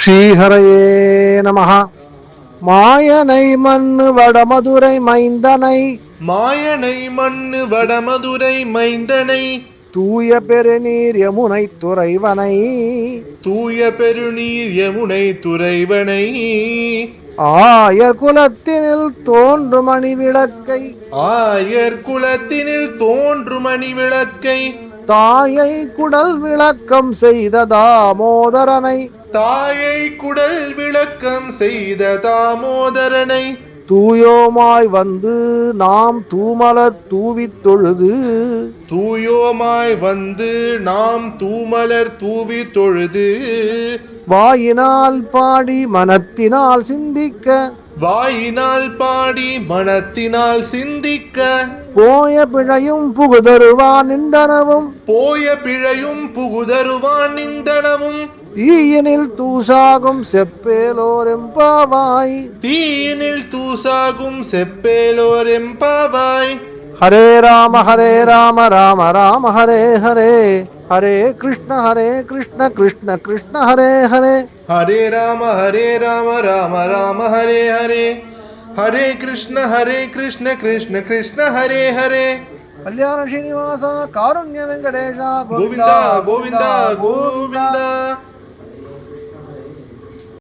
ஸ்ரீஹரையே நமஹ. மாயனை மண்ணு வடமதுரை மைந்தனை, மாயனை மண்ணு வடமதுரை மைந்தனை, தூய பெருநீர் யமுனை துறைவனை, தூய பெருநீர் யமுனை துறைவனை, ஆயர் குலத்தினில் தோன்று மணி விளக்கை, ஆயர் குலத்தினில் தோன்று மணி விளக்கை, தாயை குடல் விளக்கம் செய்த தாமோதரனை, தாயை குடல் விளக்கம் செய்த தாமோதரனை, தூயோமாய் வந்து நாம் தூமலர் தூவித் தொழுது, தூயோமாய் வந்து நாம் தூமலர் தூவி தொழுது, வாயினால் பாடி மனத்தினால் சிந்திக்க, வாயினால் பாடி மனத்தினால் சிந்திக்க, போய பிழையும் புகுதருவான் நின்றனவும், போய பிழையும் புகுதருவான் நிந்தனவும், தீயினில் தூசாகும் செப்பேலோர் எம்பாவாய். தீயினில் தூசாகும் செப்பேலோர் எம்பாவாய். ஹரே ராம ராம ராம ஹரே ஹரே, ஹரே கிருஷ்ண கிருஷ்ண கிருஷ்ண ஹரே ஹரே, ஹரே ராம ராம ராம ஹரே ஹரே, ஹரே கிருஷ்ண கிருஷ்ண கிருஷ்ண ஹரே ஹரே. கல்யாண ஸ்ரீனிவாச காருண்ய வெங்கடேஷ கோவிந்தா கோவிந்தா கோவிந்தா.